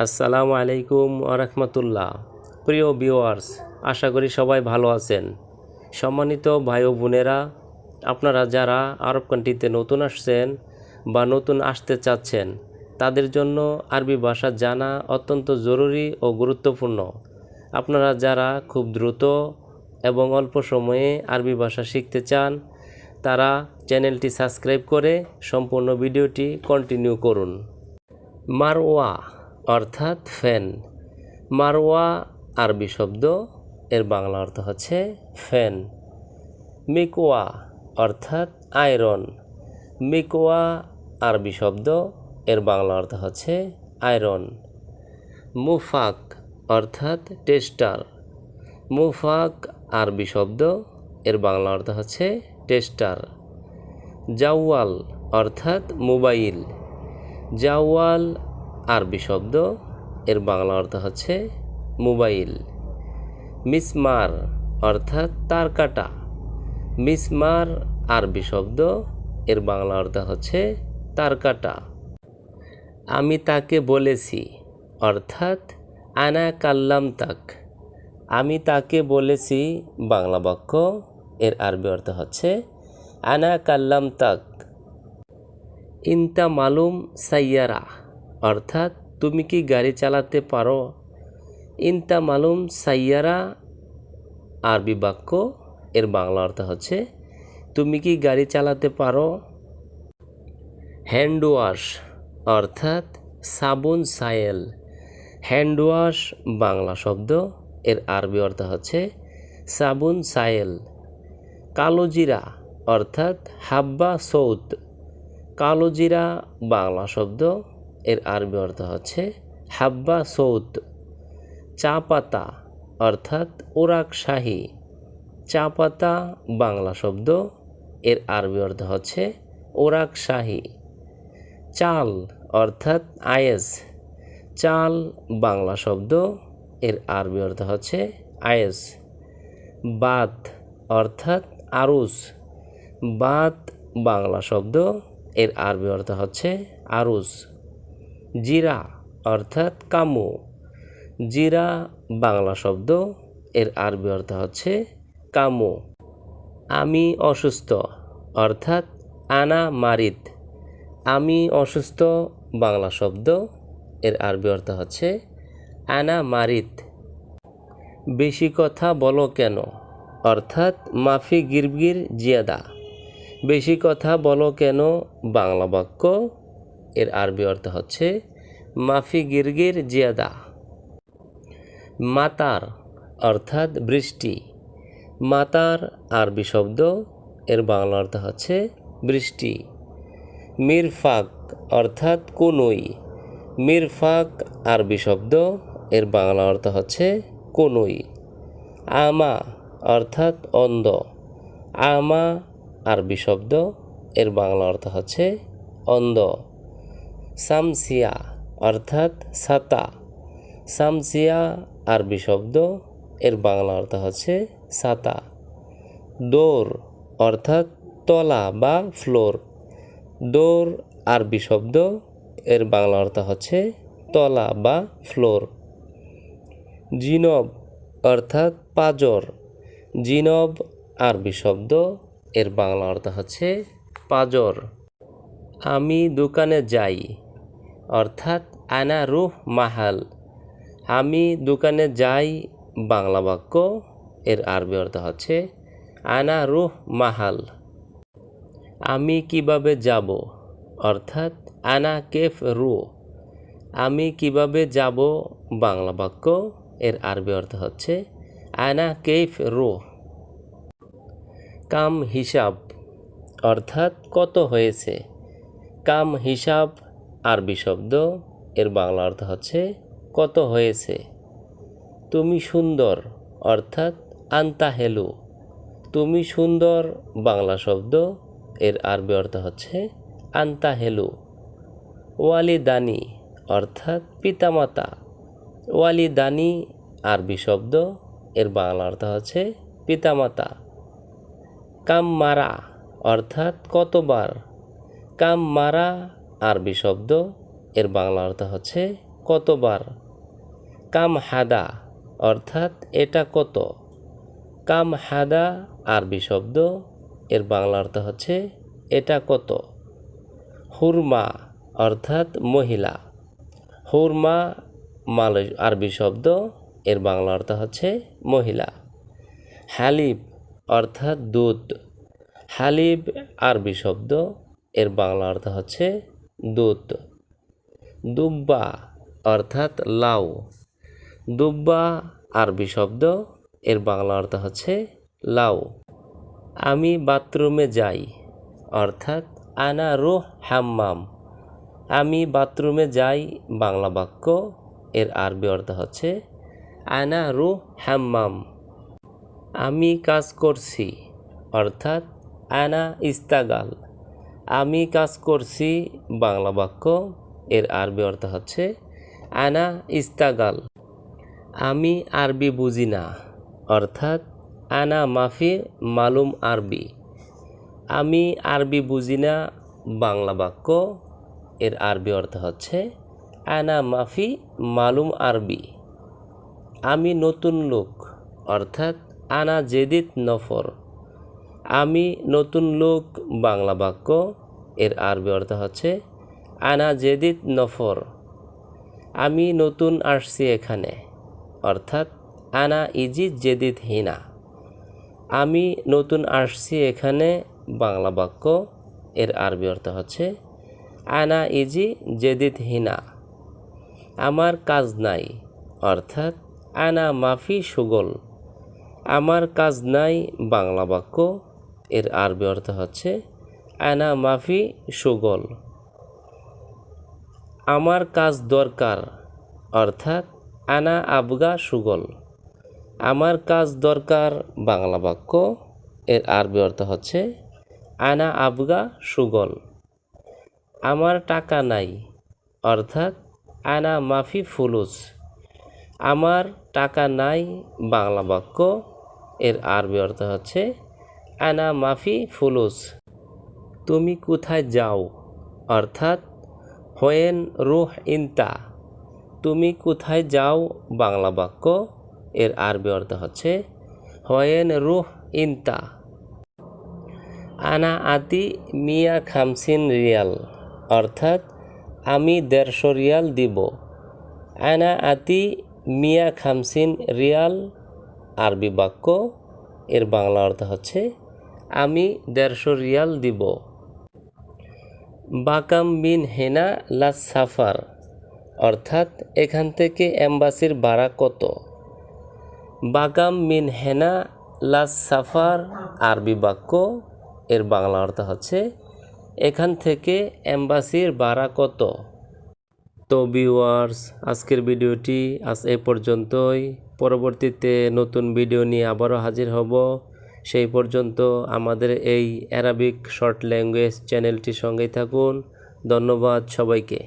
আসসালামু আলাইকুম আরহামতুল্লাহ। প্রিয় ভিউয়ার্স, আশা করি সবাই ভালো আছেন। সম্মানিত ভাই ও বোনেরা, আপনারা যারা আরব কান্ট্রিতে নতুন আসছেন বা নতুন আসতে চাচ্ছেন, তাদের জন্য আরবি ভাষা জানা অত্যন্ত জরুরি ও গুরুত্বপূর্ণ। আপনারা যারা খুব দ্রুত এবং অল্প সময়ে আরবি ভাষা শিখতে চান, তারা চ্যানেলটি সাবস্ক্রাইব করে সম্পূর্ণ ভিডিওটি কন্টিনিউ করুন। মারওয়া অর্থাৎ ফ্যান। মারওয়া আরবি শব্দ, এর বাংলা অর্থ হচ্ছে ফ্যান। মিকওয়া অর্থাৎ আয়রন। মিকওয়া আরবি শব্দ, এর বাংলা অর্থ হচ্ছে আয়রন। মুফাক অর্থাৎ টেস্টার। মুফাক আরবি শব্দ, এর বাংলা অর্থ হচ্ছে টেস্টার। জাওয়াল অর্থাৎ মোবাইল। জাওয়াল আরবি শব্দ, এর বাংলা অর্থ হচ্ছে মোবাইল। মিসমার অর্থাৎ তার কাটা। মিসমার আরবি শব্দ, এর বাংলা অর্থ হচ্ছে তার কাটা। আমি তাকে বলেছি অর্থাৎ আনা কাল্লাম তাক। আমি তাকে বলেছি বাংলা বাক্য, এর আরবি অর্থ হচ্ছে আনা কাল্লাম তাক। ইনতা মালুম সাইয়ারা অর্থাৎ তুমি কি গাড়ি চালাতে পারো। ইনতা মালুম সাইয়ারা আরবি বাক্য, এর বাংলা অর্থ হচ্ছে তুমি কি গাড়ি চালাতে পারো। হ্যান্ড ওয়াশ অর্থাৎ সাবুন সায়েল। হ্যান্ড ওয়াশ বাংলা শব্দ, এর আরবি অর্থ হচ্ছে সাবুন সায়েল। কালোজিরা অর্থাৎ হাব্বা সৌদ। কালোজিরা বাংলা শব্দ, এর আরবি অর্থ হচ্ছে হাব্বা সৌদ। চা পাতা অর্থাৎ ওরাক শাহী। চা পাতা বাংলা শব্দ, এর আরবি অর্থ হচ্ছে ওরাক শাহী। চাল অর্থাৎ আয়েস। চাল বাংলা শব্দ, এর আরবি অর্থ হচ্ছে আয়েস। বাত অর্থাৎ আরুস। বাত বাংলা শব্দ, এর আরবি অর্থ হচ্ছে আরুস। জিরা অর্থাৎ কামু। জিরা বাংলা শব্দ, এর আরবি অর্থ হচ্ছে কামু। আমি অসুস্থ অর্থাৎ আনা মারিদ। আমি অসুস্থ বাংলা শব্দ, এর আরবি অর্থ হচ্ছে আনা মারিদ। বেশি কথা বলো কেন অর্থাৎ মাফি গিরগির জিয়াদা। বেশি কথা বলো কেন বাংলা বাক্য, এর আরবি অর্থ হচ্ছে মাফি গিরগির জিয়াদা। মাতার অর্থাৎ বৃষ্টি। মাতার আরবি শব্দ, এর বাংলা অর্থ হচ্ছে বৃষ্টি। মিরফাক অর্থাৎ কনুই। মিরফাক আরবি শব্দ, এর বাংলা অর্থ হচ্ছে কনুই। আমা অর্থাৎ অন্ধ। আমা আরবি শব্দ, এর বাংলা অর্থ হচ্ছে অন্ধ। সামসিয়া অর্থাৎ ছাতা। সামসিয়া আরবি শব্দ, এর বাংলা অর্থ হচ্ছে ছাতা। দৌড় অর্থাৎ তলা বা ফ্লোর। দৌড় আরবি শব্দ, এর বাংলা অর্থ হচ্ছে তলা বা ফ্লোর। জিনব অর্থাৎ পাজর। জিনব আরবি শব্দ, এর বাংলা অর্থ হচ্ছে পাজর। আমি দোকানে যাই অর্থাৎ আনা রুহ মাহাল। আমি দোকানে যাই বাংলা বাক্য, এর আরবি অর্থ হচ্ছে আনা রুহ মাহাল। আমি কিভাবে যাব অর্থাৎ আনা কেফ রু। আমি কিভাবে যাব বাংলা বাক্য, এর আরবি অর্থ হচ্ছে আনা কেফ রু। কাম হিসাব অর্থাৎ কত হয়েছে। কাম হিসাব আরবি শব্দ, এর বাংলা অর্থ হচ্ছে কত হয়েছে। তুমি সুন্দর অর্থাৎ আন্তা হেলু। তুমি সুন্দর বাংলা শব্দ, এর আরবি অর্থ হচ্ছে আন্তা হেলু। ওয়ালিদানি অর্থাৎ পিতামাতা। ওয়ালিদানি আরবি শব্দ, এর বাংলা অর্থ হচ্ছে পিতামাতা। কাম মারা অর্থাৎ কতবার। কাম মারা আরবি শব্দ, এর বাংলা অর্থ হচ্ছে কতবার। কাম হাদা অর্থাৎ এটা কত। কাম হাদা আরবি শব্দ, এর বাংলা অর্থ হচ্ছে এটা কত। হুরমা অর্থাৎ মহিলা। হুরমা আরবি শব্দ, এর বাংলা অর্থ হচ্ছে মহিলা। হালিব অর্থাৎ দুধ। হালিব আরবি শব্দ, এর বাংলা অর্থ হচ্ছে দুধ। দুব্বা অর্থাৎ লাউ। দুব্বা আরবি শব্দ, এর বাংলা অর্থ হচ্ছে লাউ। আমি বাথরুমে যাই অর্থাৎ আনা রুহ হাম্মাম। আমি বাথরুমে যাই বাংলা বাক্য, এর আরবি অর্থ হচ্ছে আনা রুহ হাম্মাম। আমি কাজ করছি অর্থাৎ আনা ইস্তাগাল। আমি কাজ করছি বাংলা বাক্য, এর আরবি অর্থ হচ্ছে আনা ইস্তাগাল। আমি আরবি বুঝি না অর্থাৎ আনা মাফি মালুম আরবি। আমি আরবি বুঝি না বাংলা বাক্য, এর আরবি অর্থ হচ্ছে আনা মাফি মালুম আরবি। আমি নতুন লোক অর্থাৎ আনা জেদিদ নফর। আমি নতুন লোক বাংলা বাক্য, এর আরবি অর্থ হচ্ছে আনা জেদিদ নফর। আমি নতুন আসছি এখানে অর্থাৎ আনা ইজি জেদিদ হিনা। আমি নতুন আসছি এখানে বাংলা বাক্য, এর আরবি অর্থ হচ্ছে আনা ইজি জেদিদ হিনা। আমার কাজ নাই অর্থাৎ আনা মাফি সুগল। আমার কাজ নাই বাংলা বাক্য, এর আরবি অর্থ হচ্ছে আনা মাফি সুগল। আমার কাজ দরকার অর্থাৎ আনা আবগা সুগল। আমার কাজ দরকার বাংলা বাক্য, এর আরবি অর্থ হচ্ছে আনা আবগা সুগল। আমার টাকা নাই অর্থাৎ আনা মাফি ফুলুস। আমার টাকা নাই বাংলা বাক্য, এর আরবি অর্থ হচ্ছে আনা মাফি ফুলুস। তুমি কোথায় যাও অর্থাৎ হোয়েন রুহ ইনতা। তুমি কোথায় যাও বাংলা বাক্য, এর আরবি অর্থ হচ্ছে হোয়েন রুহ ইনতা। আনা আতি মিয়া খামসিন রিয়াল অর্থাৎ আমি 150 রিয়াল দিব। আনা আতি মিয়া খামসিন রিয়াল আরবি বাক্য, এর বাংলা অর্থ হচ্ছে আমি 150 রিয়াল দিব। বাকাম বিন হেনা লাস সাফার অর্থাৎ এখান থেকে এম্বাসির ভাড়া কত। বাকাম মিন হেনা লাস সাফার আরবি বাক্য, এর বাংলা অর্থ হচ্ছে এখান থেকে এম্বাসির ভাড়া কত। তো ভিউয়ার্স, আজকের ভিডিওটি আজ এ পর্যন্তই। পরবর্তীতে নতুন ভিডিও নিয়ে আবারও হাজির হব। সেই পর্যন্ত আমাদের এই অ্যারাবিক শর্ট ল্যাঙ্গুয়েজ চ্যানেলটির সঙ্গেই থাকুন। ধন্যবাদ সবাইকে।